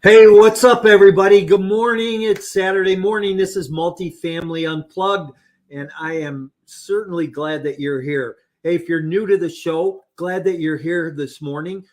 Hey, what's up, everybody? Good morning. It's Saturday morning. This is Multifamily Unplugged, and I am certainly glad that you're here. Hey, if you're new to the show, glad that you're here this morning.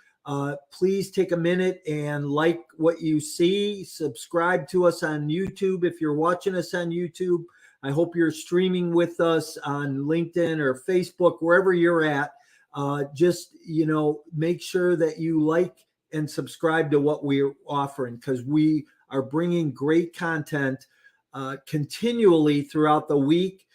Please take a minute and like what you see. Subscribe to us on YouTube if you're watching us on YouTube. I hope you're streaming with us on LinkedIn or Facebook, wherever you're at. Make sure that you like and subscribe to what we're offering, because we are bringing great content continually throughout the week,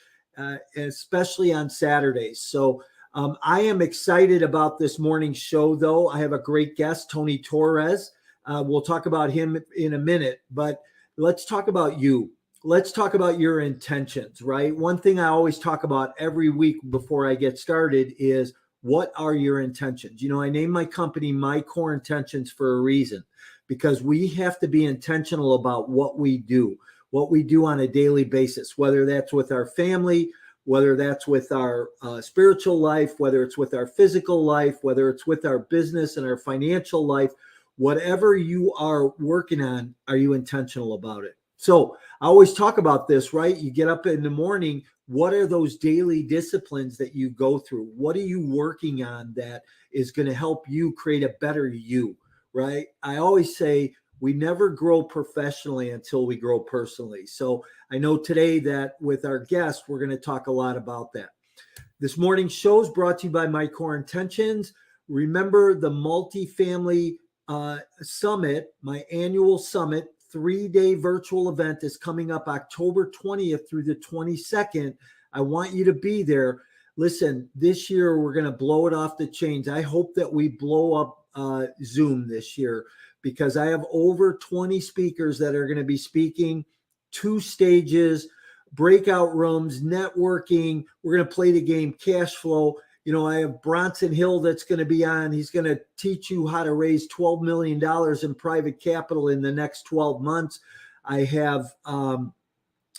especially on Saturdays. So I am excited about this morning's show, though. I have a great guest, Tony Torres. We'll talk about him in a minute, but let's talk about you. Let's talk about your intentions, right? One thing I always talk about every week before I get started is, what are your intentions? You know, I named my company My Core Intentions for a reason, because we have to be intentional about what we do on a daily basis, whether that's with our family, whether that's with our spiritual life, whether it's with our physical life, whether it's with our business and our financial life. Whatever you are working on, are you intentional about it? So I always talk about this, right? You get up in the morning. What are those daily disciplines that you go through? What are you working on that is going to help you create a better you, right? I always say we never grow professionally until we grow personally. So I know today that with our guest, we're going to talk a lot about that. This morning's show is brought to you by My Core Intentions. Remember the Multifamily Summit, my annual summit, 3-day virtual event is coming up October 20th through the 22nd. I want you to be there. Listen, this year we're going to blow it off the chains. I hope that we blow up Zoom this year, because I have over 20 speakers that are going to be speaking, 2 stages, breakout rooms, networking. We're going to play the game cash flow. You know, I have Bronson Hill that's going to be on. He's going to teach you how to raise $12 million in private capital in the next 12 months. I have a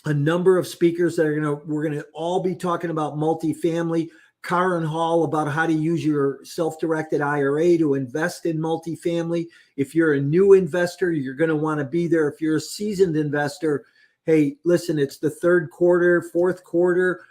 number of speakers that we're going to all be talking about multifamily. Karen Hall about how to use your self-directed IRA to invest in multifamily. If you're a new investor, you're going to want to be there. If you're a seasoned investor, hey, listen, it's the third quarter, fourth quarter.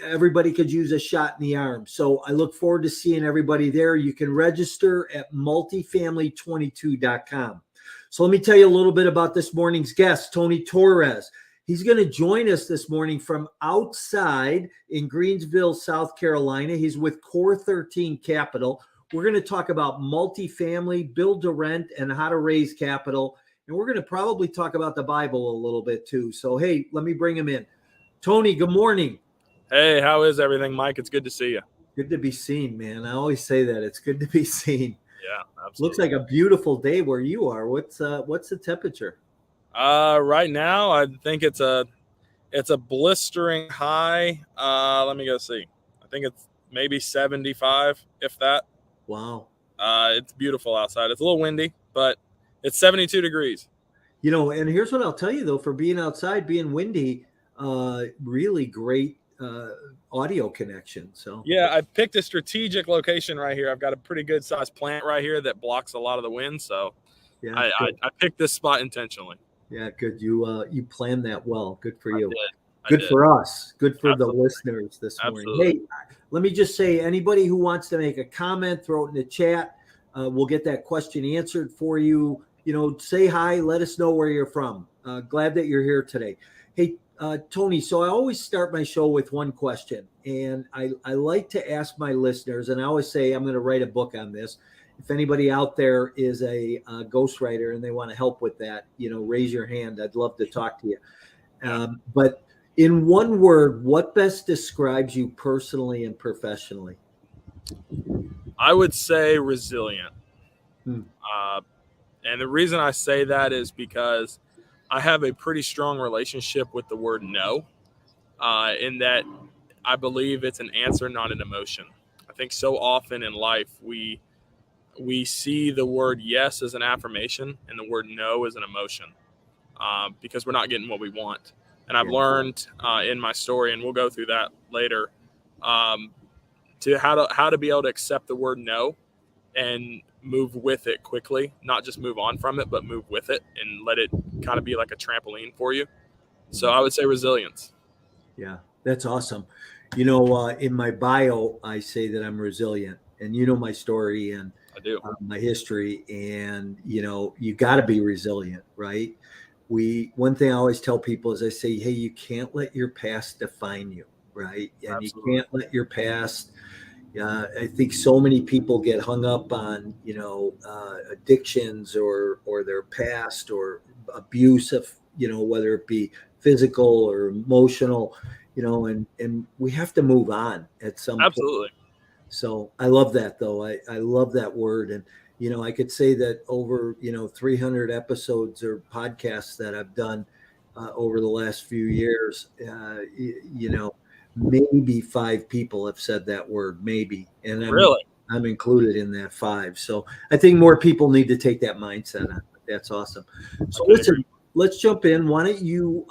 Everybody could use a shot in the arm. So I look forward to seeing everybody there. You can register at multifamily22.com. So let me tell you a little bit about this morning's guest, Tony Torres. He's going to join us this morning from outside in Greensville, South Carolina. He's with Core 13 Capital. We're going to talk about multifamily, build to rent, and how to raise capital. And we're going to probably talk about the Bible a little bit too. So, hey, let me bring him in. Tony, good morning. Hey, how is everything, Mike? It's good to see you. Good to be seen, man. I always say that. It's good to be seen. Yeah, absolutely. Looks like a beautiful day where you are. What's the temperature? Right now, I think it's a blistering high. Let me go see. I think it's maybe 75, if that. Wow. It's beautiful outside. It's a little windy, but it's 72 degrees. You know, and here's what I'll tell you, though, for being outside, being windy, really great audio connection. So yeah, I picked a strategic location right here. I've got a pretty good sized plant right here that blocks a lot of the wind. So yeah, I picked this spot intentionally. Yeah, good. You planned that well. Good for you. Good for us. Good for Absolutely. The listeners this morning. Absolutely. Hey, let me just say, anybody who wants to make a comment, throw it in the chat. We'll get that question answered for you. You know, say hi. Let us know where you're from. Glad that you're here today. Hey, Tony, so I always start my show with one question, and I like to ask my listeners, and I always say I'm going to write a book on this. If anybody out there is a ghostwriter and they want to help with that, you know, raise your hand. I'd love to talk to you. But in one word, what best describes you personally and professionally? I would say resilient. And the reason I say that is because I have a pretty strong relationship with the word no, in that I believe it's an answer, not an emotion. I think so often in life we see the word yes as an affirmation and the word no as an emotion, because we're not getting what we want. And I've learned in my story, and we'll go through that later, to how to be able to accept the word no and move with it quickly, not just move on from it, but move with it and let it kind of be like a trampoline for you. So I would say resilience. Yeah, that's awesome. In my bio, I say that I'm resilient, and my story and I do. my history, and you got to be resilient, right? One thing I always tell people is I say, hey, you can't let your past define you, right? And you Absolutely. can't let your past. I think so many people get hung up on addictions or their past or abuse of whether it be physical or emotional, and we have to move on at some point. Absolutely. So I love that though. I love that word. And, I could say that over, 300 episodes or podcasts that I've done over the last few years, maybe 5 people have said that word, maybe. And Really? I'm included in that 5. So I think more people need to take that mindset on. That's awesome. I So couldn't agree. listen, let's jump in. Why don't you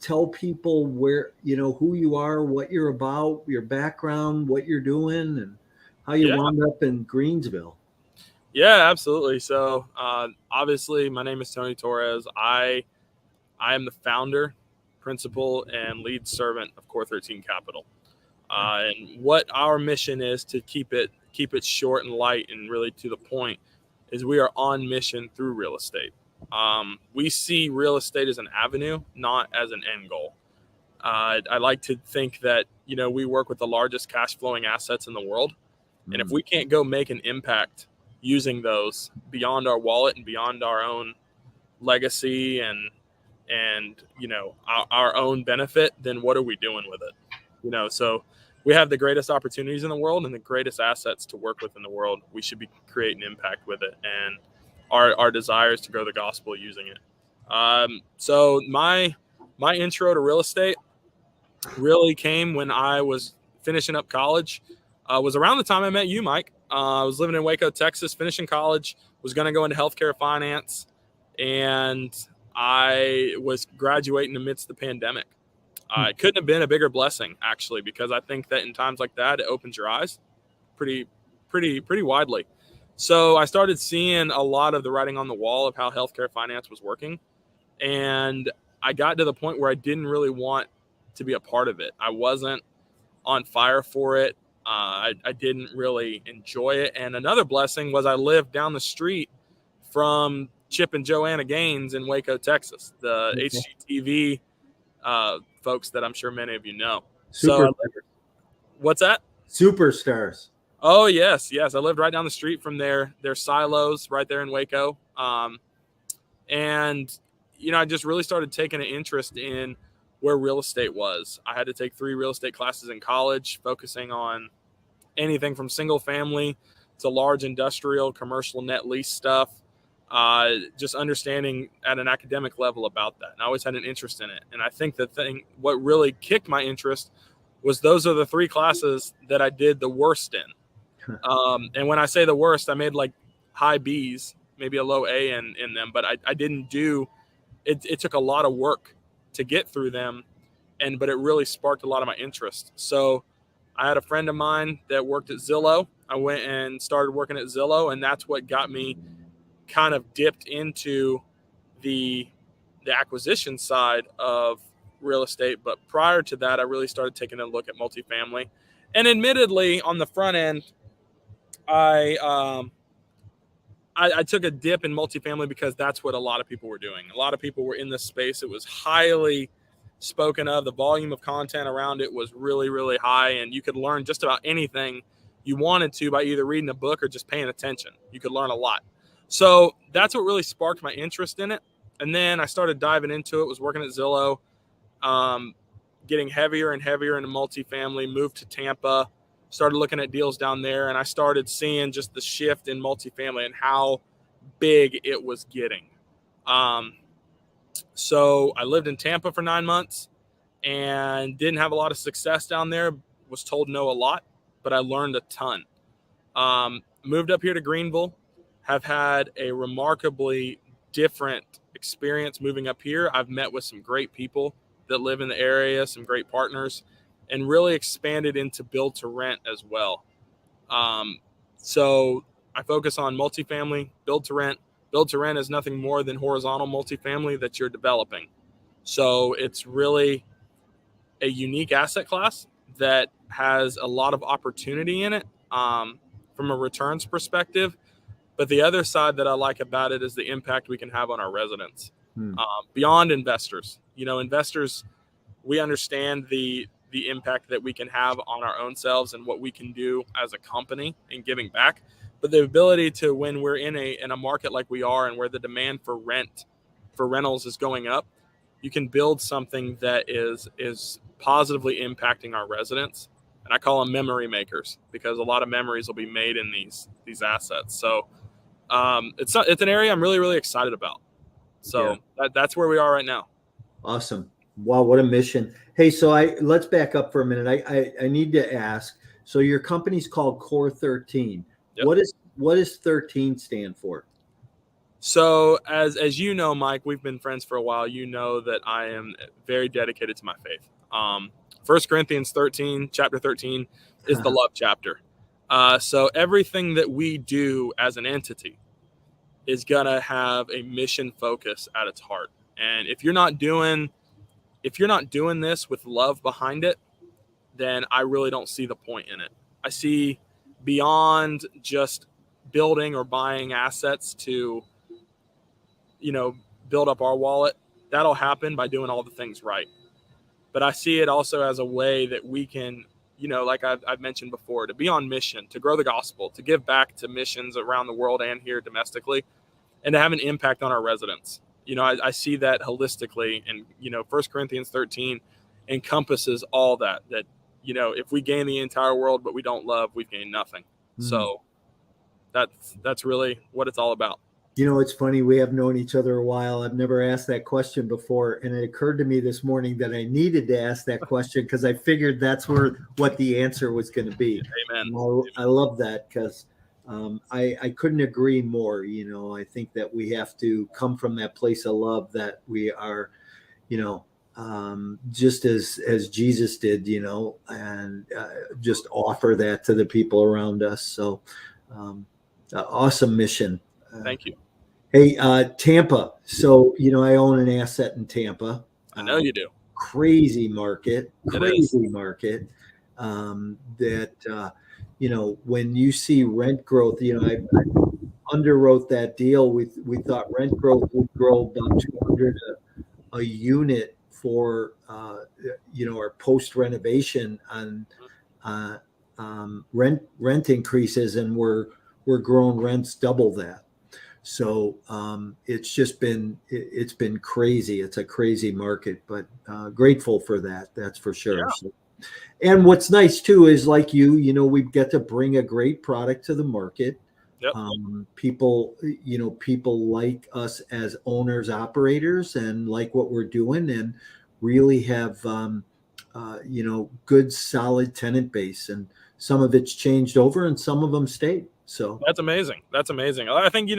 tell people where, who you are, what you're about, your background, what you're doing, and how you Yeah. wound up in Greensville. Yeah, absolutely. So obviously my name is Tony Torres. I am the founder, principal, and lead servant of Core 13 Capital. And what our mission is to keep it short and light and really to the point is we are on mission through real estate. We see real estate as an avenue, not as an end goal. I like to think that we work with the largest cash flowing assets in the world, and if we can't go make an impact using those beyond our wallet and beyond our own legacy and our own benefit, then what are we doing with it? So we have the greatest opportunities in the world and the greatest assets to work with in the world. We should be creating impact with it, and our desire is to grow the gospel using it. So my intro to real estate really came when I was finishing up college. Was around the time I met you, Mike. I was living in Waco, Texas, finishing college, was going to go into healthcare finance, and I was graduating amidst the pandemic. It couldn't have been a bigger blessing, actually, because I think that in times like that, it opens your eyes pretty widely. So I started seeing a lot of the writing on the wall of how healthcare finance was working, and I got to the point where I didn't really want to be a part of it. I wasn't on fire for it. I didn't really enjoy it. And another blessing was I lived down the street from Chip and Joanna Gaines in Waco, Texas, the HGTV folks that I'm sure many of you know. So, what's that? Superstars. Oh, yes. I lived right down the street from their silos right there in Waco. And I just really started taking an interest in where real estate was. I had to take 3 real estate classes in college, focusing on anything from single family to large industrial, commercial net lease stuff. Just understanding at an academic level about that. And I always had an interest in it. And I think what really kicked my interest was those are the 3 classes that I did the worst in. And when I say the worst, I made like high B's, maybe a low A in them, but I didn't do it. It took a lot of work to get through them, but it really sparked a lot of my interest. So I had a friend of mine that worked at Zillow. I went and started working at Zillow, and that's what got me kind of dipped into the acquisition side of real estate. But prior to that, I really started taking a look at multifamily. And admittedly, on the front end, I took a dip in multifamily because that's what a lot of people were doing. A lot of people were in this space. It was highly spoken of. The volume of content around it was really, really high, and you could learn just about anything you wanted to by either reading a book or just paying attention. You could learn a lot. So that's what really sparked my interest in it. And then I started diving into it, was working at Zillow, getting heavier and heavier into multifamily, moved to Tampa, started looking at deals down there, and I started seeing just the shift in multifamily and how big it was getting. So I lived in Tampa for 9 months and didn't have a lot of success down there, was told no a lot, but I learned a ton. Moved up here to Greenville, have had a remarkably different experience moving up here. I've met with some great people that live in the area, some great partners, and really expanded into build to rent as well. So I focus on multifamily, build to rent. Build to rent is nothing more than horizontal multifamily that you're developing. So it's really a unique asset class that has a lot of opportunity in it from a returns perspective. But the other side that I like about it is the impact we can have on our residents beyond investors. Investors, we understand the impact that we can have on our own selves and what we can do as a company in giving back. But the ability to, when we're in a market like we are and where the demand for rentals is going up, you can build something that is positively impacting our residents. And I call them memory makers, because a lot of memories will be made in these assets. So it's an area I'm really, really excited about. So that's where we are right now. Awesome. Wow, what a mission. Hey, so let's back up for a minute. I need to ask. So your company's called Core 13. Yep. What does 13 stand for? So as you know, Mike, we've been friends for a while. You know that I am very dedicated to my faith. 1 Corinthians 13, chapter 13 is the love chapter. So everything that we do as an entity is going to have a mission focus at its heart. And if you're not doing this with love behind it, then I really don't see the point in it. I see beyond just building or buying assets to, build up our wallet. That'll happen by doing all the things right. But I see it also as a way that we can, like I've mentioned before, to be on mission, to grow the gospel, to give back to missions around the world and here domestically, and to have an impact on our residents. I see that holistically, and 1 Corinthians 13 encompasses all that if we gain the entire world but we don't love, we've gained nothing. So that's really what it's all about. It's funny, we have known each other a while. I've never asked that question before, and it occurred to me this morning that I needed to ask that question because I figured that's what the answer was going to be. Amen. I love that, because I couldn't agree more. I think that we have to come from that place of love, that we are, just as Jesus did, and just offer that to the people around us. So awesome mission. Thank you. Hey, Tampa. So, I own an asset in Tampa. I know you do. Crazy market. That, when you see rent growth, I underwrote that deal. We thought rent growth would grow about 200 a unit for, our post renovation on rent increases, and we're growing rents double that. So it's been crazy. It's a crazy market, but grateful for that. That's for sure. Yeah. So, and what's nice too is, like we get to bring a great product to the market. Yep. People like us as owners, operators, and like what we're doing, and really have good solid tenant base, and some of it's changed over and some of them stayed. So that's amazing. I think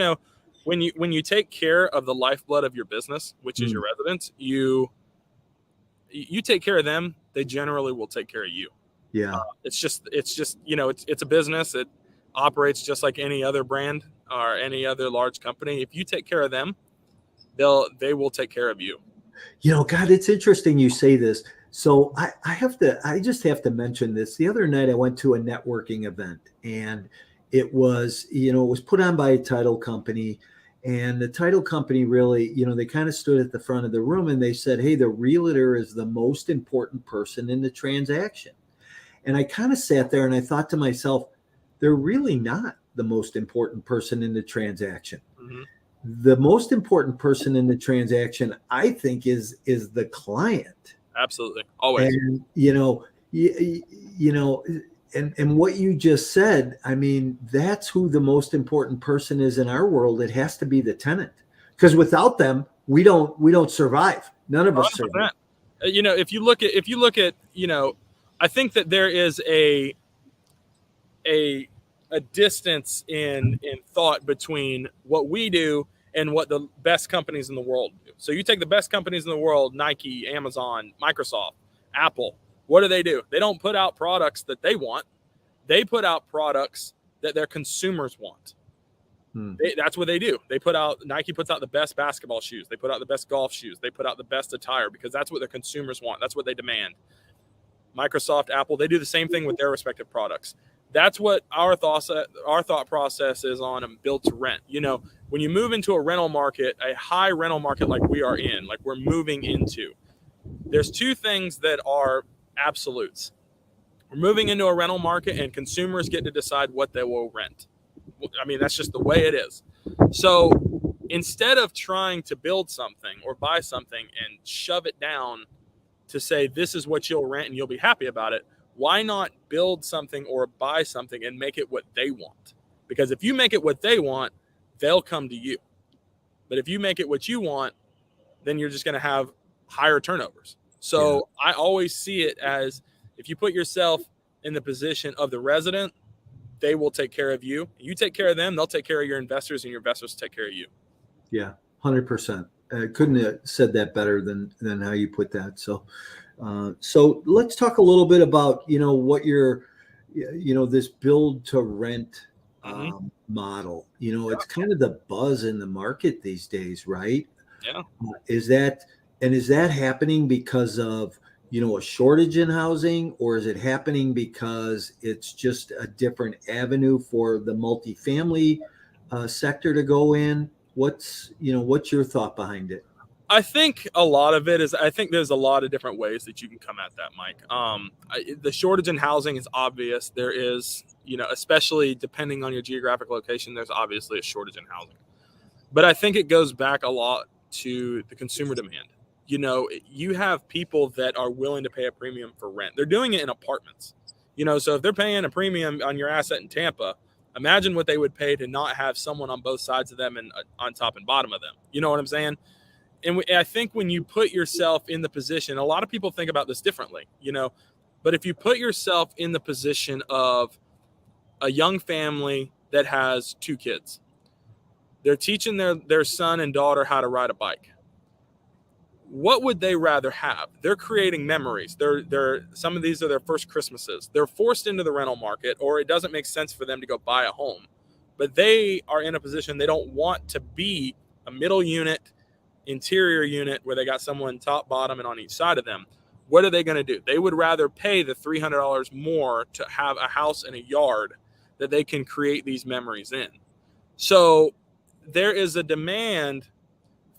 when you take care of the lifeblood of your business, which is your residents, you take care of them, they generally will take care of you. Yeah. It's just it's a business. It operates just like any other brand or any other large company. If you take care of them, they will take care of you. God, it's interesting you say this. So I just have to mention this. The other night I went to a networking event, and it was put on by a title company, and the title company really, they kind of stood at the front of the room and they said, hey, the realtor is the most important person in the transaction. And I kind of sat there and I thought to myself, they're really not the most important person in the transaction. Mm-hmm. The most important person in the transaction, I think, is the client. Absolutely. Always. And, and what you just said, I mean, that's who the most important person is in our world. It has to be the tenant, because without them, we don't survive. None of us 100%. survive. If you look at, I think that there is a distance in thought between what we do and what the best companies in the world do. So you take the best companies in the world, Nike, Amazon, Microsoft, Apple. What do? They don't put out products that they want. They put out products that their consumers want. That's what they do. Nike puts out the best basketball shoes. They put out the best golf shoes. They put out the best attire because that's what their consumers want. That's what they demand. Microsoft, Apple, they do the same thing with their respective products. That's what our thought process is on a build to rent. When you move into a rental market, a high rental market like we are in, like we're moving into, there's two things that are absolutes. We're moving into a rental market and consumers get to decide what they will rent. I mean, that's just the way it is. So instead of trying to build something or buy something and shove it down to say, this is what you'll rent and you'll be happy about it, why not build something or buy something and make it what they want? Because if you make it what they want, they'll come to you. But if you make it what you want, then you're just going to have higher turnovers. So I always see it as, if you put yourself in the position of the resident, they will take care of you. You take care of them, they'll take care of your investors, and your investors take care of you. Yeah, 100%. Couldn't have said that better than how you put that. So let's talk a little bit about, what your, this build to rent model. It's kind of the buzz in the market these days, right? Yeah. Is that happening because of, a shortage in housing, or is it happening because it's just a different avenue for the multifamily sector to go in? What's your thought behind it? I think a lot of it is, I think there's a lot of different ways that you can come at that, Mike. The shortage in housing is obvious. There is, especially depending on your geographic location, there's obviously a shortage in housing. But I think it goes back a lot to the consumer demand. You have people that are willing to pay a premium for rent. They're doing it in apartments. So if they're paying a premium on your asset in Tampa, imagine what they would pay to not have someone on both sides of them and on top and bottom of them. You know what I'm saying? And I think when you put yourself in the position, a lot of people think about this differently, but if you put yourself in the position of a young family that has 2 kids, they're teaching their son and daughter how to ride a bike. What would they rather have? They're creating memories. Some of these are their first Christmases. They're forced into the rental market, or it doesn't make sense for them to go buy a home. But they are in a position they don't want to be a middle unit, interior unit where they got someone top, bottom, and on each side of them. What are they going to do? They would rather pay the $300 more to have a house and a yard that they can create these memories in. So there is a demand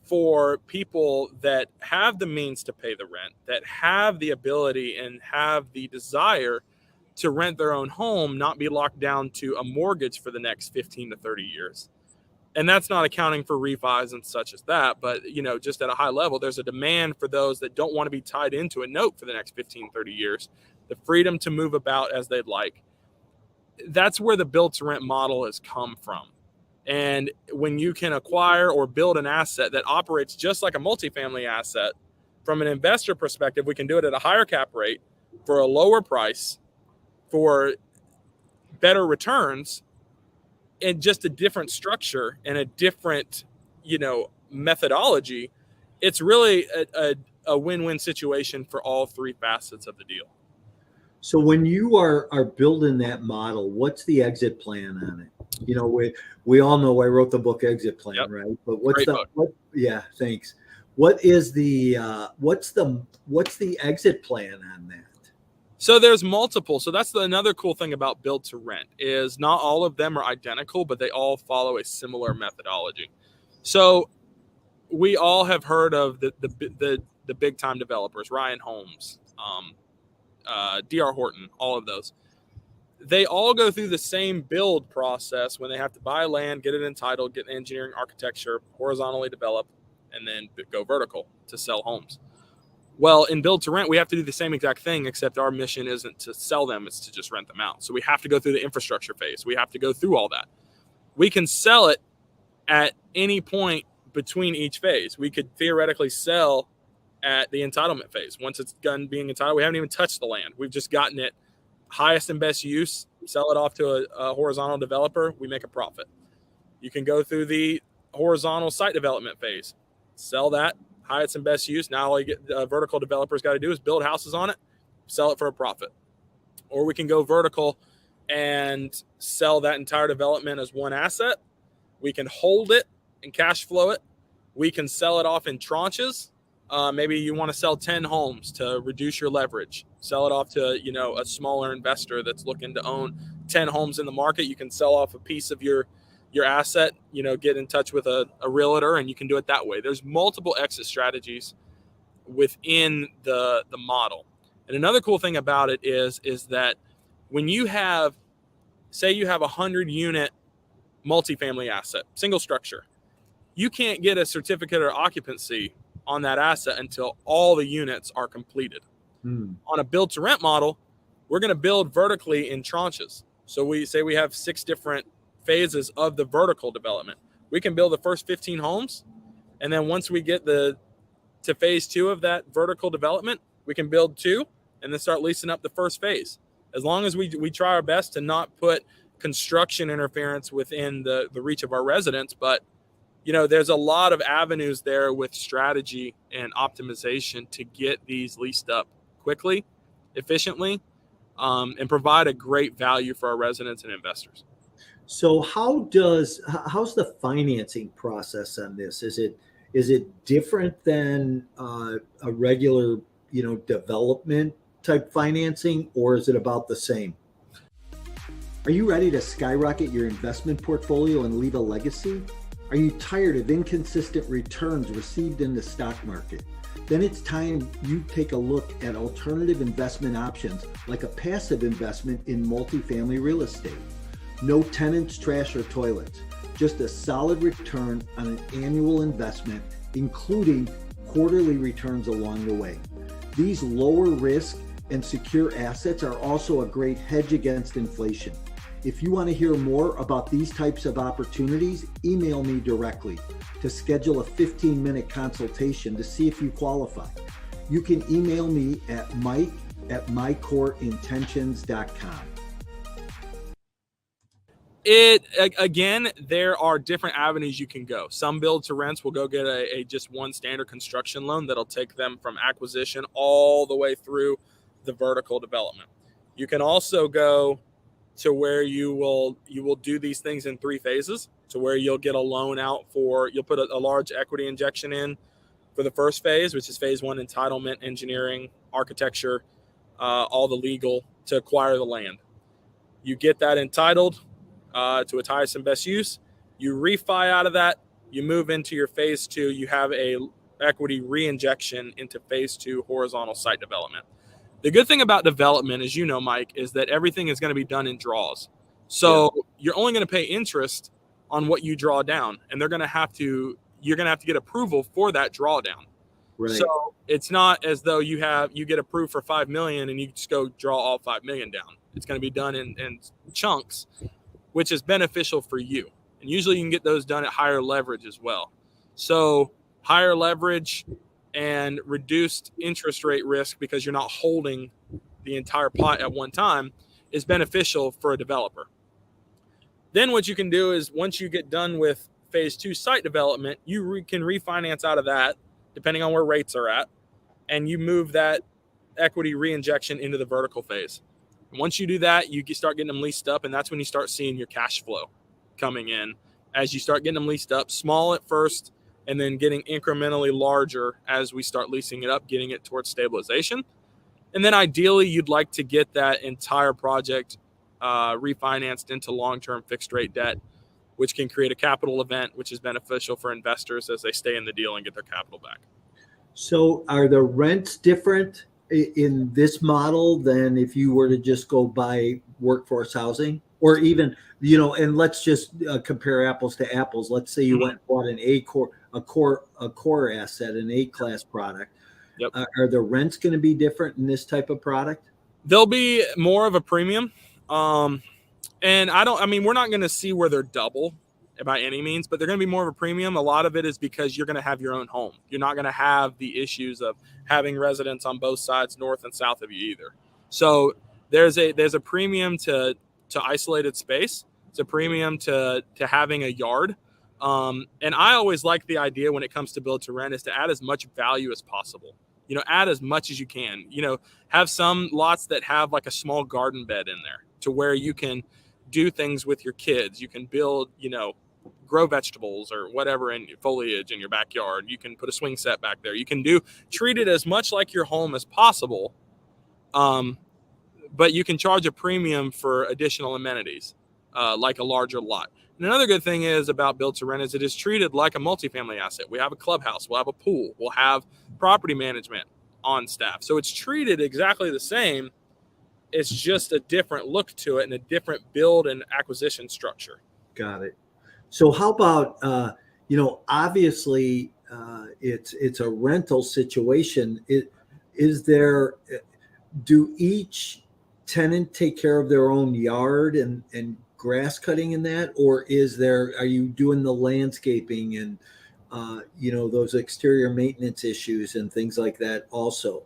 for people that have the means to pay the rent, that have the ability and have the desire to rent their own home, not be locked down to a mortgage for the next 15 to 30 years. And that's not accounting for refis and such as that. But, just at a high level, there's a demand for those that don't want to be tied into a note for the next 15, 30 years, the freedom to move about as they'd like. That's where the build to rent model has come from. And when you can acquire or build an asset that operates just like a multifamily asset, from an investor perspective, we can do it at a higher cap rate for a lower price for better returns and just a different structure and a different, methodology. It's really a win-win situation for all 3 facets of the deal. So when you are building that model, what's the exit plan on it? We all know I wrote the book Exit Plan, yep. Right? But what's yeah, thanks. What is what's the exit plan on that? So there's multiple. So that's another cool thing about build to rent is not all of them are identical, but they all follow a similar methodology. So we all have heard of the big time developers, Ryan Holmes, D.R. Horton, all of those. They all go through the same build process when they have to buy land, get it entitled, get engineering, architecture, horizontally develop, and then go vertical to sell homes. Well, in build to rent, we have to do the same exact thing, except our mission isn't to sell them, it's to just rent them out. So we have to go through the infrastructure phase. We have to go through all that. We can sell it at any point between each phase. We could theoretically sell at the entitlement phase. Once it's done being entitled, we haven't even touched the land. We've just gotten it highest and best use, sell it off to a horizontal developer, we make a profit. You can go through the horizontal site development phase, sell that, highest and best use. Now all you get vertical developers got to do is build houses on it, sell it for a profit. Or we can go vertical and sell that entire development as one asset, We can hold it and cash flow it. We can sell it off in tranches. Maybe you want to sell 10 homes to reduce your leverage. Sell it off to, a smaller investor that's looking to own 10 homes in the market. You can sell off a piece of your asset, get in touch with a realtor, and you can do it that way. There's multiple exit strategies within the model. And another cool thing about it is that when you have, say you have a 100-unit multifamily asset, single structure, you can't get a certificate of occupancy on that asset until all the units are completed. On a build to rent model, we're going to build vertically in tranches. So we say we have 6 different phases of the vertical development. We can build the first 15 homes, and then once we get to phase 2 of that vertical development, we can build 2 and then start leasing up the first phase. As long as we try our best to not put construction interference within the reach of our residents. But there's a lot of avenues there with strategy and optimization to get these leased up quickly, efficiently, and provide a great value for our residents and investors. So how's the financing process on this? Is it different than a regular, development type financing, or is it about the same? Are you ready to skyrocket your investment portfolio and leave a legacy? Are you tired of inconsistent returns received in the stock market? Then it's time you take a look at alternative investment options like a passive investment in multifamily real estate. No tenants, trash, or toilets. Just a solid return on an annual investment, including quarterly returns along the way. These lower risk and secure assets are also a great hedge against inflation. If you want to hear more about these types of opportunities, email me directly to schedule a 15-minute consultation to see if you qualify. You can email me at mike@mycoreintentions.com. Again, there are different avenues you can go. Some build to rents will go get a just one standard construction loan that'll take them from acquisition all the way through the vertical development. You can also go to where you will do these things in 3 phases, to where you'll get a loan out you'll put a large equity injection in for the first phase, which is phase 1, entitlement, engineering, architecture, all the legal to acquire the land. You get that entitled to its highest and best use. You refi out of that. You move into your phase 2. You have a equity re-injection into phase 2 horizontal site development. The good thing about development, as you know, Mike, is that everything is going to be done in draws. So You're only going to pay interest on what you draw down, and you're going to have to get approval for that drawdown. Right. So it's not as though you get approved for $5 million and you just go draw all $5 million down. It's going to be done in chunks, which is beneficial for you. And usually you can get those done at higher leverage as well. So higher leverage and reduced interest rate risk, because you're not holding the entire pot at one time, is beneficial for a developer. Then what you can do is, once you get done with phase 2 site development, you can refinance out of that, depending on where rates are at, and you move that equity re-injection into the vertical phase. And once you do that, you start getting them leased up, and that's when you start seeing your cash flow coming in as you start getting them leased up, small at first, and then getting incrementally larger as we start leasing it up, getting it towards stabilization. And then ideally, you'd like to get that entire project refinanced into long-term fixed rate debt, which can create a capital event, which is beneficial for investors as they stay in the deal and get their capital back. So are the rents different in this model than if you were to just go buy workforce housing? Or even, and let's just compare apples to apples. Let's say you went and bought a core asset, an A-class product. Yep. Are the rents going to be different in this type of product? There'll be more of a premium. And we're not going to see where they're double by any means, but they're going to be more of a premium. A lot of it is because you're going to have your own home. You're not going to have the issues of having residents on both sides, north and south of you either. So there's a premium to isolated space. It's a premium to having a yard. And I always like the idea when it comes to build to rent is to add as much value as possible. Add as much as you can. Have some lots that have like a small garden bed in there to where you can do things with your kids. You can build, grow vegetables or whatever in foliage in your backyard. You can put a swing set back there. You can treat it as much like your home as possible. But you can charge a premium for additional amenities, like a larger lot. And another good thing is about build to rent is it is treated like a multifamily asset. We have a clubhouse, we'll have a pool, we'll have property management on staff. So it's treated exactly the same. It's just a different look to it and a different build and acquisition structure. Got it. So how about, obviously it's a rental situation. Do each tenant take care of their own yard and grass cutting in that, or are you doing the landscaping and those exterior maintenance issues and things like that also?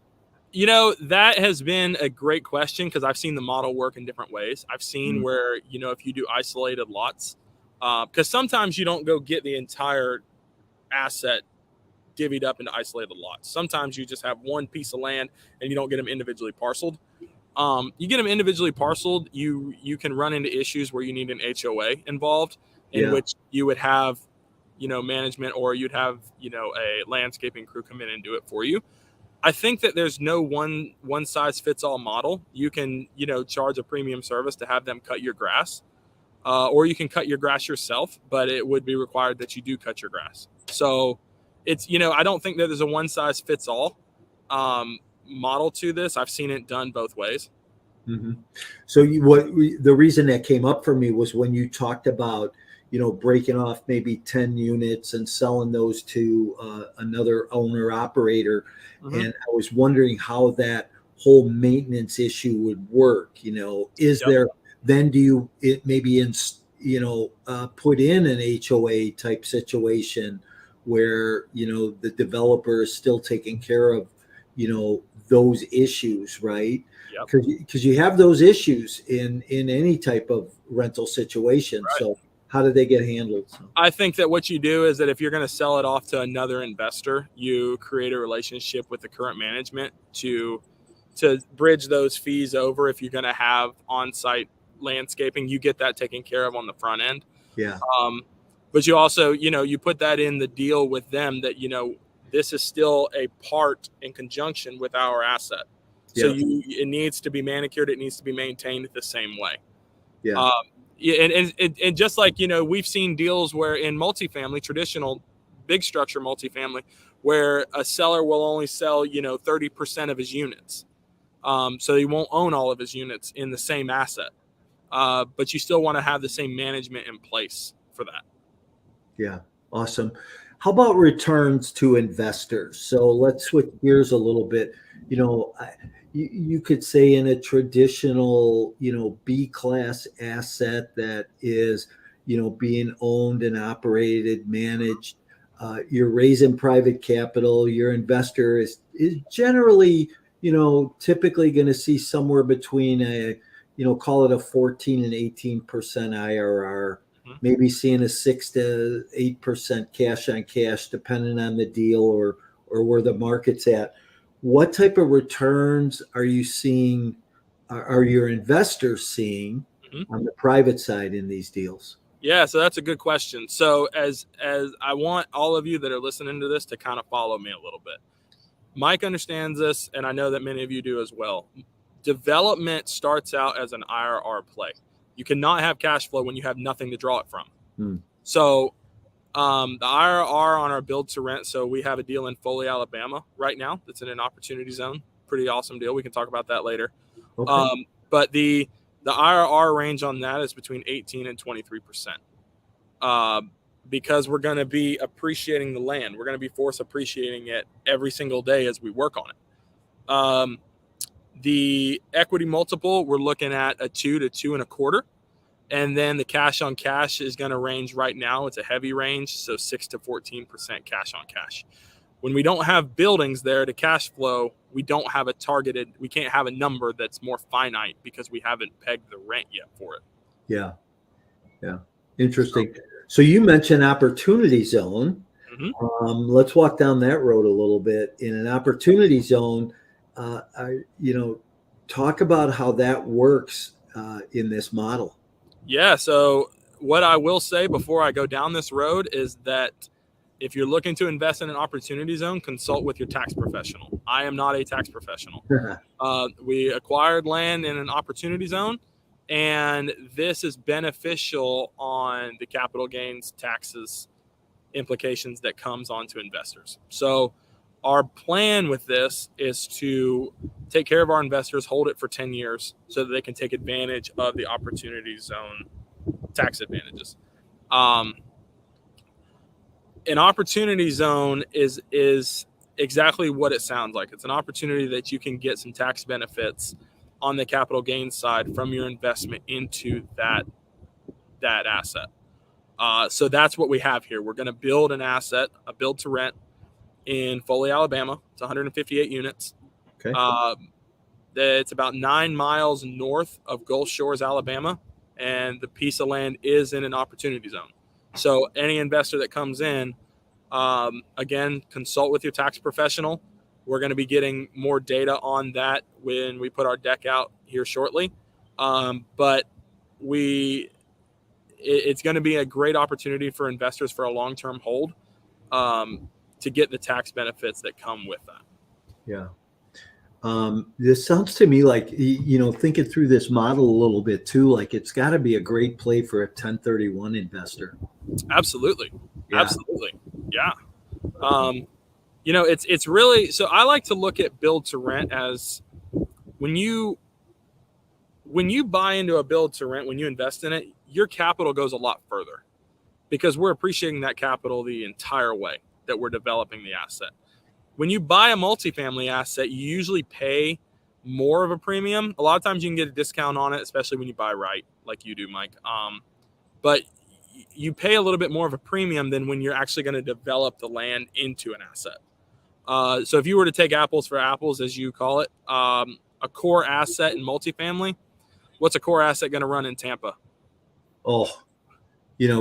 That has been a great question because I've seen the model work in different ways. I've seen where, if you do isolated lots, because sometimes you don't go get the entire asset divvied up into isolated lots. Sometimes you just have one piece of land and you don't get them individually parceled. You get them individually parceled, you can run into issues where you need an HOA involved, in which you would have, management, or you'd have, a landscaping crew come in and do it for you. I think that there's no one size fits all model. You can, charge a premium service to have them cut your grass, or you can cut your grass yourself, but it would be required that you do cut your grass. So it's, I don't think that there's a one size fits all model to this. I've seen it done both ways. Mm-hmm. So the reason that came up for me was when you talked about, breaking off maybe 10 units and selling those to another owner operator. Mm-hmm. And I was wondering how that whole maintenance issue would work. There, then do you put in an HOA type situation where, the developer is still taking care of, those issues, right? Because you have those issues in any type of rental situation. Right. So how do they get handled? I think that what you do is that if you're going to sell it off to another investor, you create a relationship with the current management to bridge those fees over. If you're going to have on-site landscaping, you get that taken care of on the front end. Yeah. But you also, you put that in the deal with them that, this is still a part in conjunction with our asset. So it needs to be manicured. It needs to be maintained the same way. Yeah. And just like, we've seen deals where in multifamily, traditional big structure multifamily, where a seller will only sell, 30% of his units. So he won't own all of his units in the same asset. But you still want to have the same management in place for that. Yeah. Awesome. How about returns to investors? So let's switch gears a little bit. You could say in a traditional, B-class asset that is, being owned and operated, managed, you're raising private capital. Your investor is generally, typically going to see somewhere between call it a 14 and 18% IRR. Maybe seeing a 6 to 8% cash on cash, depending on the deal or where the market's at. What type of returns are you seeing? Are your investors seeing on the private side in these deals? Yeah, so that's a good question. So as I want all of you that are listening to this to kind of follow me a little bit. Mike understands this, and I know that many of you do as well. Development starts out as an IRR play. You cannot have cash flow when you have nothing to draw it from. So the IRR on our build to rent. So we have a deal in Foley, Alabama right now. That's in an opportunity zone. Pretty awesome deal. We can talk about that later. Okay. But the IRR range on that is between 18 and 23%. Because we're going to be appreciating the land. We're going to be force appreciating it every single day as we work on it. The equity multiple, we're looking at a 2 to 2.25. And then the cash on cash is going to range right now. It's a heavy range. So 6 to 14% cash on cash. When we don't have buildings there to cash flow, we don't have we can't have a number that's more finite because we haven't pegged the rent yet for it. Yeah. Yeah. Interesting. So you mentioned opportunity zone. Let's walk down that road a little bit. In an opportunity zone, talk about how that works in this model. Yeah. So what I will say before I go down this road is that if you're looking to invest in an opportunity zone, consult with your tax professional. I am not a tax professional. We acquired land in an opportunity zone, and this is beneficial on the capital gains taxes implications that comes onto investors. So our plan with this is to take care of our investors, hold it for 10 years so that they can take advantage of the opportunity zone tax advantages. An opportunity zone is exactly what it sounds like. It's an opportunity that you can get some tax benefits on the capital gains side from your investment into that asset. So that's what we have here. We're going to build an asset, a build to rent in Foley, Alabama. It's 158 units. Okay. It's about 9 miles north of Gulf Shores, Alabama, and the piece of land is in an opportunity zone. So any investor that comes in, again, consult with your tax professional. We're going to be getting more data on that when we put our deck out here shortly. But it's going to be a great opportunity for investors for a long-term hold to get the tax benefits that come with that. Yeah. This sounds to me like, thinking through this model a little bit too, like it's got to be a great play for a 1031 investor. Absolutely. Yeah. Absolutely. Yeah. It's really, so I like to look at build to rent as when you buy into a build to rent, when you invest in it, your capital goes a lot further because we're appreciating that capital the entire way that we're developing the asset. When you buy a multifamily asset, you usually pay more of a premium. A lot of times you can get a discount on it, especially when you buy right, like you do, Mike. But you pay a little bit more of a premium than when you're actually going to develop the land into an asset. So if you were to take apples for apples, as you call it, a core asset in multifamily, what's a core asset going to run in Tampa? Oh,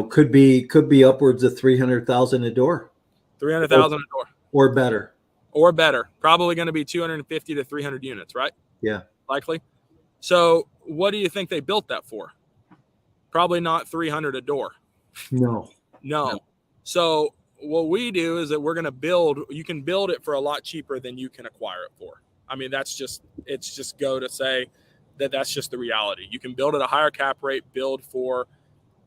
could be upwards of 300,000 a door. 300,000 a door. Or better. Or better. Probably going to be 250 to 300 units, right? Yeah. Likely. So what do you think they built that for? Probably not 300 a door. No. So what we do is that we're going to you can build it for a lot cheaper than you can acquire it for. I mean, it's just go to say that's just the reality. You can build at a higher cap rate, build for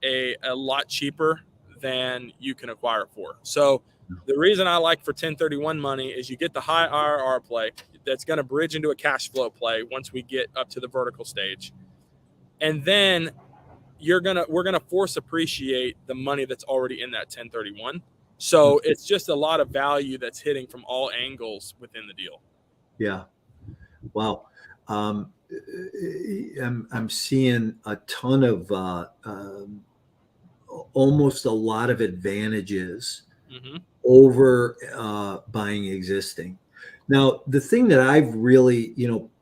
a lot cheaper than you can acquire it for. So the reason I like for 1031 money is you get the high IRR play that's going to bridge into a cash flow play once we get up to the vertical stage. And then we're going to force appreciate the money that's already in that 1031. So it's just a lot of value that's hitting from all angles within the deal. Yeah. Wow. I'm seeing a ton of almost a lot of advantages over buying existing. Now, the thing that I've really,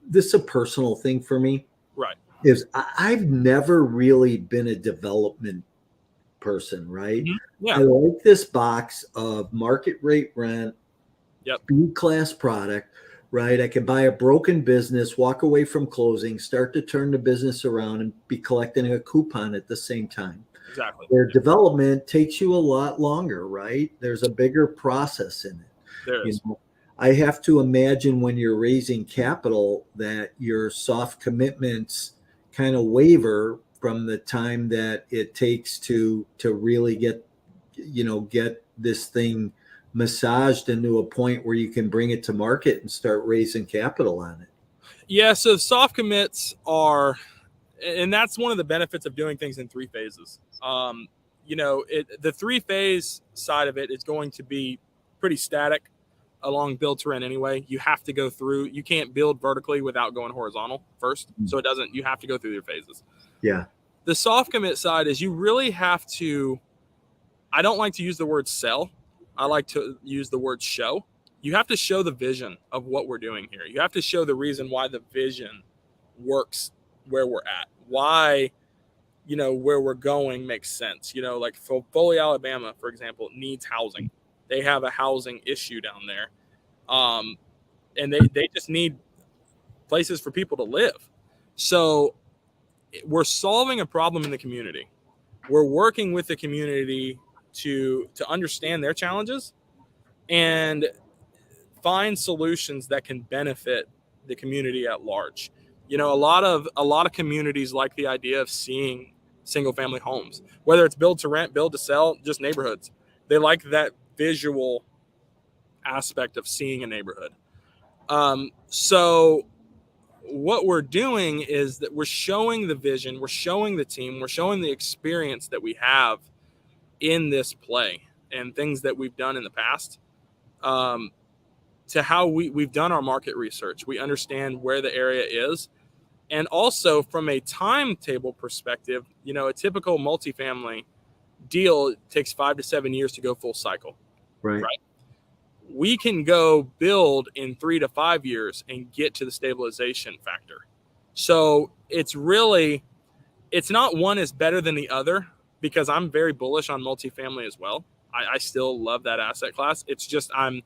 this is a personal thing for me, right? Is I've never really been a development person, right? Yeah. I like this box of market rate rent, B-class product, right? I can buy a broken business, walk away from closing, start to turn the business around and be collecting a coupon at the same time. Exactly. Where development takes you a lot longer, right? There's a bigger process in it. There is. I have to imagine when you're raising capital that your soft commitments kind of waver from the time that it takes to really get this thing massaged into a point where you can bring it to market and start raising capital on it. Yeah, so soft commits are, and that's one of the benefits of doing things in 3 phases. The 3-phase side of it is going to be pretty static along build to rent anyway. You have to go through, you can't build vertically without going horizontal first. So you have to go through your phases. Yeah. The soft commit side is you really have to, I don't like to use the word sell. I like to use the word show. You have to show the vision of what we're doing here. You have to show the reason why the vision works where we're at. Why, where we're going makes sense. Like Foley, Alabama, for example, needs housing. They have a housing issue down there. And they just need places for people to live. So we're solving a problem in the community. we're working with the community to understand their challenges and find solutions that can benefit the community at large. You know, a lot of communities like the idea of seeing single family homes, whether it's build to rent, build to sell, just neighborhoods. They like that visual aspect of seeing a neighborhood. So what we're doing is that we're showing the vision, we're showing the team, we're showing the experience that we have in this play and things that we've done in the past. To how we've done our market research. We understand where the area is. And also from a timetable perspective, you know, a typical multifamily deal takes 5 to 7 years to go full cycle. Right. We can go build in 3 to 5 years and get to the stabilization factor. So it's not one is better than the other, because I'm very bullish on multifamily as well. I still love that asset class. It's just I'm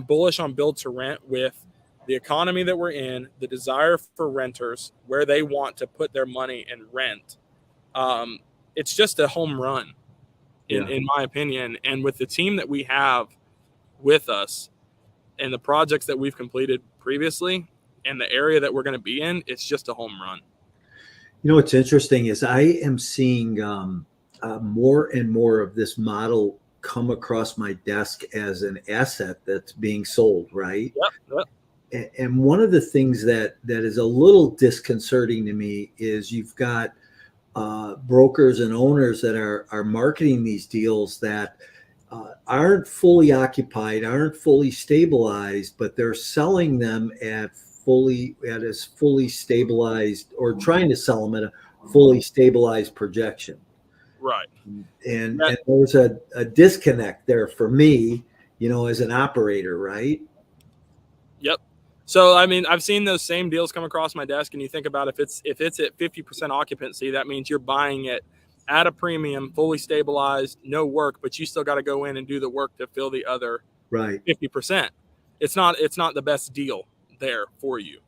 bullish on build to rent with the economy that we're in, the desire for renters, where they want to put their money and rent. It's just a home run, in my opinion. And with the team that we have with us and the projects that we've completed previously and the area that we're going to be in, it's just a home run. You know, what's interesting is I am seeing more and more of this model come across my desk as an asset that's being sold, right? Yep. And one of the things that is a little disconcerting to me is you've got brokers and owners that are marketing these deals that aren't fully occupied, aren't fully stabilized, but they're selling them at as fully stabilized, or trying to sell them at a fully stabilized projection. Right. And there's a disconnect there for me, you know, as an operator, right? Yep. So, I mean, I've seen those same deals come across my desk, and you think about if it's at 50% occupancy, that means you're buying it at a premium, fully stabilized, no work, but you still got to go in and do the work to fill the other 50%. It's not the best deal there for you.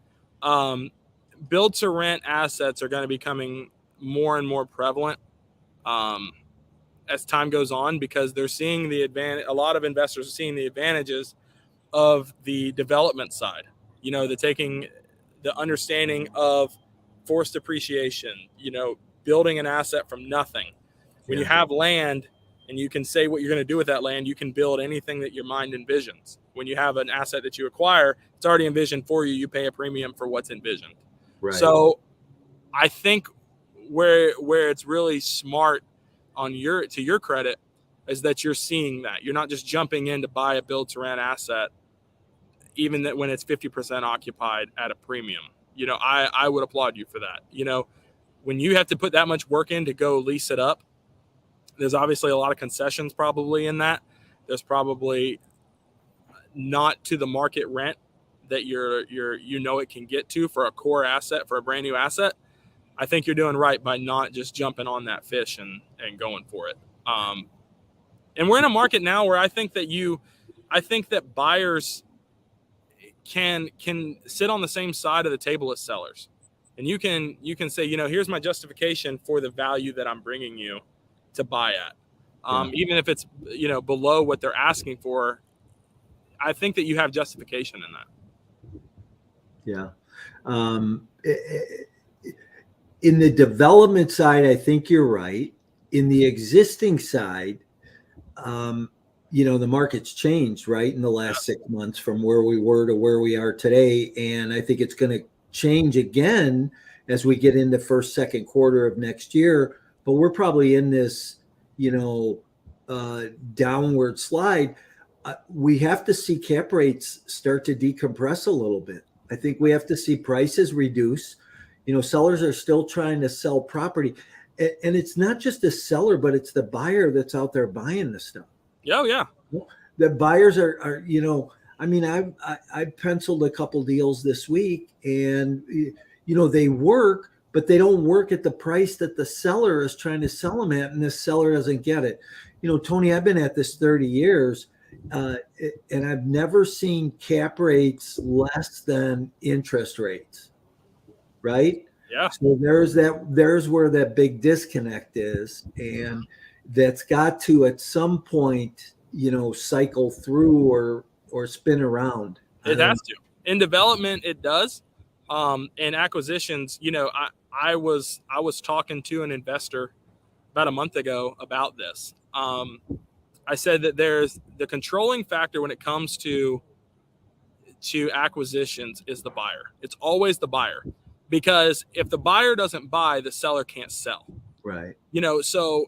Build to rent assets are going to be becoming more and more prevalent as time goes on, because they're seeing the advantage. A lot of investors are seeing the advantages of the development side. You know, the understanding of forced appreciation, you know, building an asset from nothing. When you have land and you can say what you're going to do with that land, you can build anything that your mind envisions. When you have an asset that you acquire, it's already envisioned for you. You pay a premium for what's envisioned. Right. So I think where it's really smart to your credit is that you're seeing that. You're not just jumping in to buy a build to rent asset, even that when it's 50% occupied at a premium. You know, I would applaud you for that. You know, when you have to put that much work in to go lease it up, there's obviously a lot of concessions probably in that. There's probably not to the market rent that it can get to for a core asset, for a brand new asset. I think you're doing right by not just jumping on that fish and going for it. And we're in a market now where I think that buyers can sit on the same side of the table as sellers. And you can say, you know, here's my justification for the value that I'm bringing you to buy at. Even if it's, you know, below what they're asking for, I think that you have justification in that. Yeah. In the development side, I think you're right. In the existing side, you know, the market's changed, right, in the last 6 months from where we were to where we are today. And I think it's going to change again as we get into first, second quarter of next year. But we're probably in this, you know, downward slide. We have to see cap rates start to decompress a little bit. I think we have to see prices reduce. You know, sellers are still trying to sell property. And it's not just the seller, but it's the buyer that's out there buying the stuff. Oh, yeah. The buyers are, you know, I mean, I penciled a couple deals this week, and, you know, they work, but they don't work at the price that the seller is trying to sell them at, and the seller doesn't get it. You know, Tony, I've been at this 30 years, and I've never seen cap rates less than interest rates, right? Yeah. So there's where that big disconnect is. And that's got to at some point, cycle through or spin around. I It don't has to. In development, it does. In acquisitions, I was talking to an investor about a month ago about this. I said that there's the controlling factor when it comes to acquisitions is the buyer. It's always the buyer, because if the buyer doesn't buy, the seller can't sell. Right. So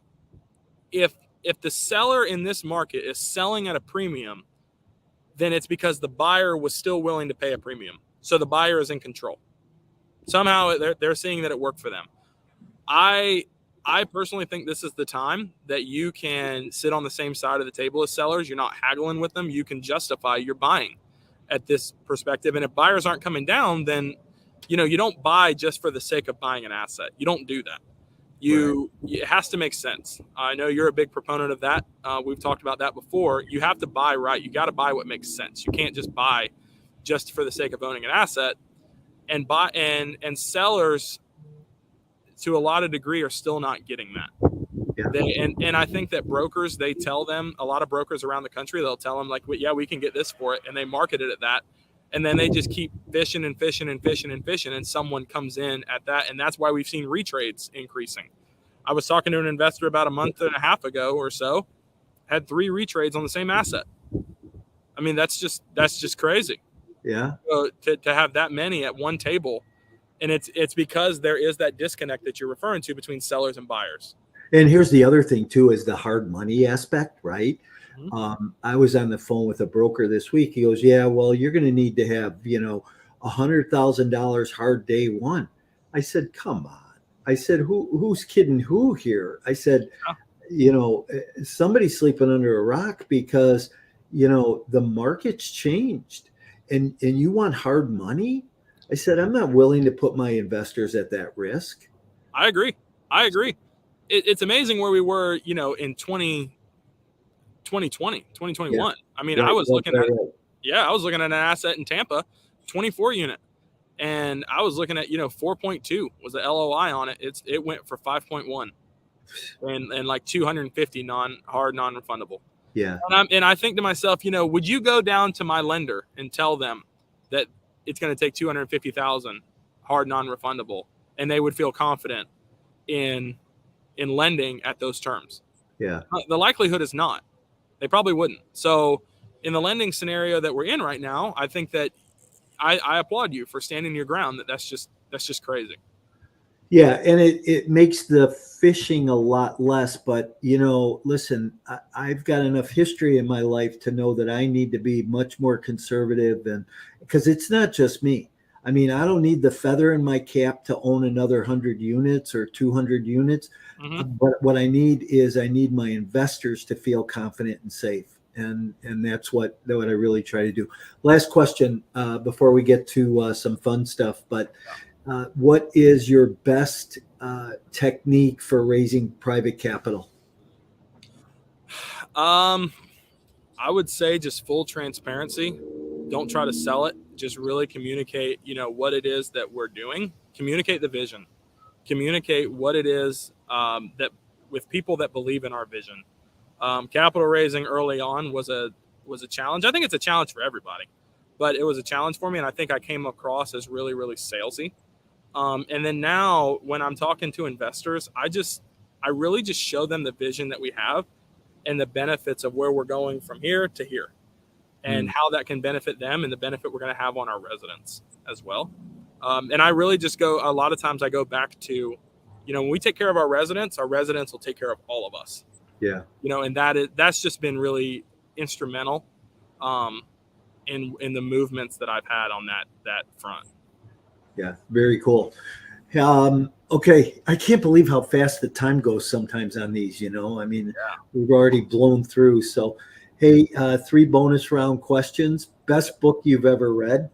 if the seller in this market is selling at a premium, then it's because the buyer was still willing to pay a premium. So the buyer is in control. Somehow they're seeing that it worked for them. I personally think this is the time that you can sit on the same side of the table as sellers. You're not haggling with them. You can justify your buying at this perspective. And if buyers aren't coming down, then you don't buy just for the sake of buying an asset. You don't do that. It has to make sense. I know you're a big proponent of that. We've talked about that before. You have to buy right. You got to buy what makes sense. You can't just buy just for the sake of owning an asset. And sellers, to a lot of degree, are still not getting that. Yeah. And I think that brokers, they tell them, a lot of brokers around the country, they'll tell them like, yeah, we can get this for it, and they market it at that. And then they just keep fishing and fishing and fishing and fishing, and someone comes in at that. And that's why we've seen retrades increasing. I was talking to an investor about a month and a half ago or so, had 3 retrades on the same asset. I mean, that's just crazy. Yeah. So to have that many at one table, and it's because there is that disconnect that you're referring to between sellers and buyers. And here's the other thing too, is the hard money aspect, right? Mm-hmm. I was on the phone with a broker this week. He goes, yeah, well, you're going to need to have, $100,000 hard day one. I said, come on. I said, who's kidding who here? I said, somebody's sleeping under a rock, because, the market's changed, and you want hard money. I said, I'm not willing to put my investors at that risk. I agree. It's amazing where we were, in 2020, 2021. Yeah. I mean, I was looking at an asset in Tampa, 24 unit. And I was looking at, 4.2 was the LOI on it. It went for 5.1 and like 250 non-refundable. Yeah. And I think to myself, would you go down to my lender and tell them that it's going to take 250,000 hard non-refundable, and they would feel confident in lending at those terms? Yeah. The likelihood is not. They probably wouldn't. So in the lending scenario that we're in right now, I think that I applaud you for standing your ground. That's just crazy. Yeah, and it makes the fishing a lot less. But listen, I've got enough history in my life to know that I need to be much more conservative, and because it's not just me. I mean, I don't need the feather in my cap to own another 100 units or 200 units. Mm-hmm. But what I need my investors to feel confident and safe. And that's what I really try to do. Last question before we get to some fun stuff. But what is your best technique for raising private capital? I would say just full transparency. Don't try to sell it. Just really communicate, what it is that we're doing. Communicate the vision. Communicate what it is that with people that believe in our vision. Capital raising early on was a challenge. I think it's a challenge for everybody, but it was a challenge for me, and I think I came across as really, really salesy. And then now, when I'm talking to investors, I really just show them the vision that we have and the benefits of where we're going from here to here, and how that can benefit them and the benefit we're going to have on our residents as well. And I really just a lot of times I go back to, when we take care of our residents will take care of all of us. Yeah. And that's just been really instrumental in the movements that I've had on that front. Yeah, very cool. Okay, I can't believe how fast the time goes sometimes on these, I mean, We've already blown through. So, hey, 3 bonus round questions. Best book you've ever read?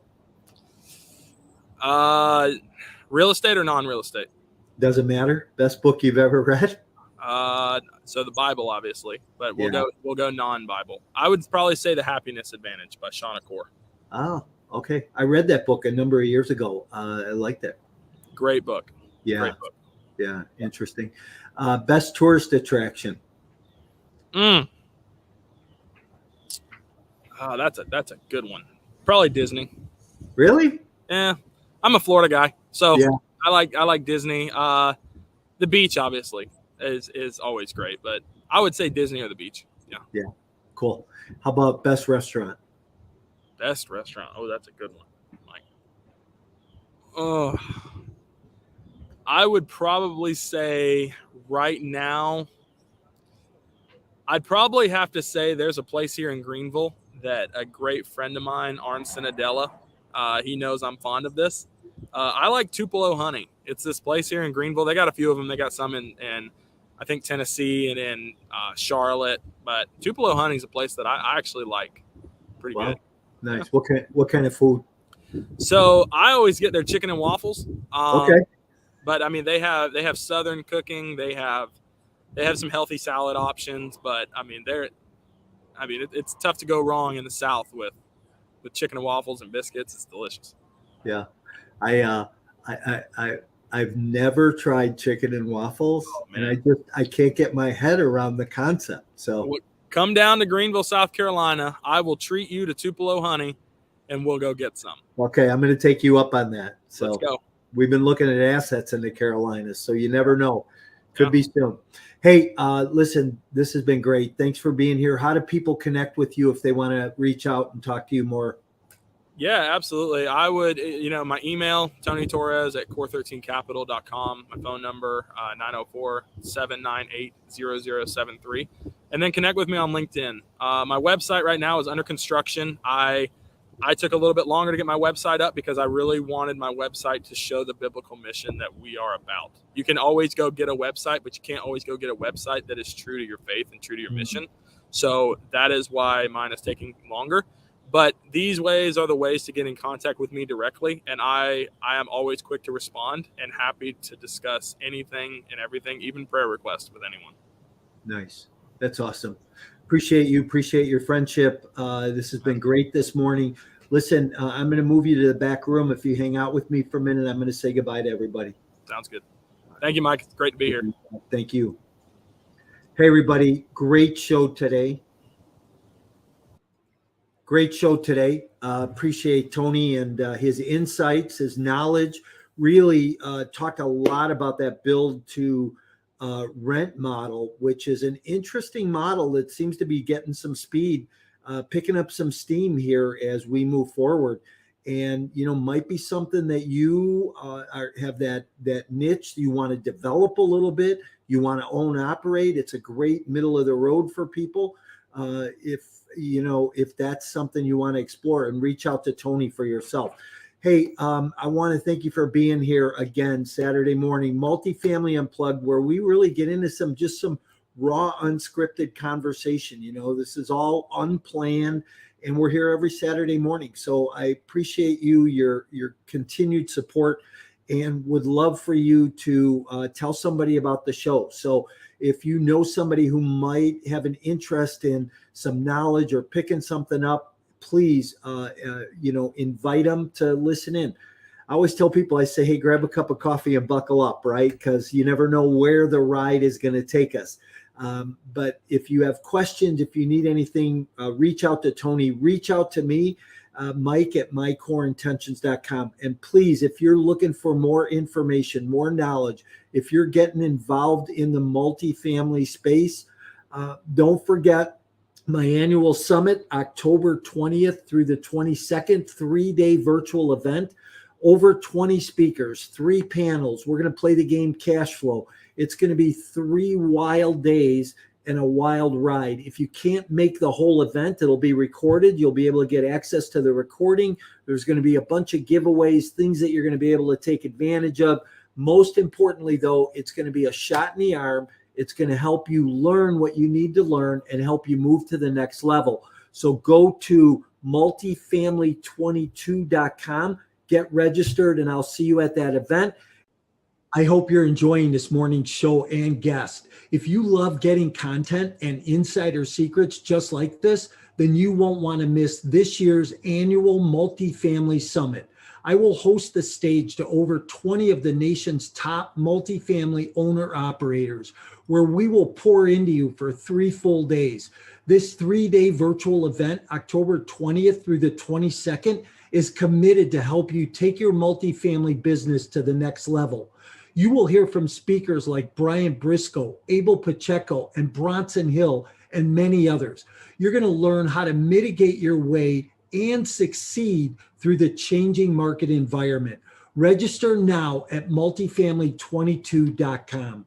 Real estate or non-real estate? Doesn't matter. Best book you've ever read? So the Bible, obviously, but we'll go non-Bible. I would probably say The Happiness Advantage by Shauna Core. Oh, okay. I read that book a number of years ago. I liked it. Great book. Yeah. Great book. Yeah. Interesting. Best tourist attraction. Oh, that's a good one. Probably Disney. Really? Yeah, I'm a Florida guy, so Yeah. I like Disney. The beach obviously is always great, but I would say Disney or the beach. Yeah. Yeah. Cool. How about best restaurant? Best restaurant. Oh, that's a good one. Mike. Oh, I would probably say right now, I'd probably have to say there's a place here in Greenville that a great friend of mine, Arn Sinadella, he knows I'm fond of this. I like Tupelo Honey. It's this place here in Greenville. They got a few of them. They got some in I think Tennessee and in Charlotte. But Tupelo Honey is a place that I actually like. Pretty Wow. good. Nice. Yeah. What kind of food? So I always get their chicken and waffles. Okay. But I mean, they have Southern cooking. They have some healthy salad options. But I mean, it's tough to go wrong in the South with chicken and waffles and biscuits. It's delicious. Yeah. I've never tried chicken and waffles, and I can't get my head around the concept. So come down to Greenville, South Carolina. I will treat you to Tupelo Honey, and we'll go get some. Okay, I'm going to take you up on that. So let's go. We've been looking at assets in the Carolinas, so you never know. Could be soon. Hey, listen, this has been great. Thanks for being here. How do people connect with you if they want to reach out and talk to you more? Yeah, absolutely. I would, my email, Tony Torres at core13capital.com, my phone number, 904-798-0073, and then connect with me on LinkedIn. My website right now is under construction. I took a little bit longer to get my website up because I really wanted my website to show the biblical mission that we are about. You can always go get a website, but you can't always go get a website that is true to your faith and true to your mission. So that is why mine is taking longer. But these ways are the ways to get in contact with me directly. And I am always quick to respond and happy to discuss anything and everything, even prayer requests with anyone. Nice. That's awesome. Appreciate you. Appreciate your friendship. This has been great this morning. Listen, I'm going to move you to the back room. If you hang out with me for a minute, I'm going to say goodbye to everybody. Sounds good. Thank you, Mike. It's great to be here. Thank you. Hey, everybody. Great show today. Great show today. Appreciate Tony and his insights, his knowledge. Really talked a lot about that build to rent model, which is an interesting model that seems to be getting some speed, picking up some steam here as we move forward. And, might be something that you have that niche you want to develop a little bit. You want to own, operate. It's a great middle of the road for people. If that's something you want to explore, and reach out to Tony for yourself. Hey, I want to thank you for being here again Saturday morning, Multifamily Unplugged, where we really get into some raw, unscripted conversation. This is all unplanned, and we're here every Saturday morning. So I appreciate your continued support, and would love for you to tell somebody about the show. So if you know somebody who might have an interest in some knowledge or picking something up, please, invite them to listen in. I always tell people, I say, hey, grab a cup of coffee and buckle up, right? Because you never know where the ride is going to take us. But if you have questions, if you need anything, reach out to Tony, reach out to me, Mike at mycoreintentions.com. And please, if you're looking for more information, more knowledge, if you're getting involved in the multifamily space, don't forget my annual summit, October 20th through the 22nd, 3-day virtual event, over 20 speakers, 3 panels. We're going to play the game cash flow. It's going to be 3 wild days and a wild ride. If you can't make the whole event, it'll be recorded. You'll be able to get access to the recording. There's going to be a bunch of giveaways, things that you're going to be able to take advantage of. Most importantly, though, it's going to be a shot in the arm. It's going to help you learn what you need to learn and help you move to the next level. So go to multifamily22.com, get registered, and I'll see you at that event. I hope you're enjoying this morning's show and guest. If you love getting content and insider secrets just like this, then you won't want to miss this year's annual Multifamily Summit. I will host the stage to over 20 of the nation's top multifamily owner operators, where we will pour into you for 3 full days. This 3-day virtual event, October 20th through the 22nd, is committed to help you take your multifamily business to the next level. You will hear from speakers like Brian Briscoe, Abel Pacheco, and Bronson Hill, and many others. You're going to learn how to mitigate your way and succeed through the changing market environment. Register now at multifamily22.com.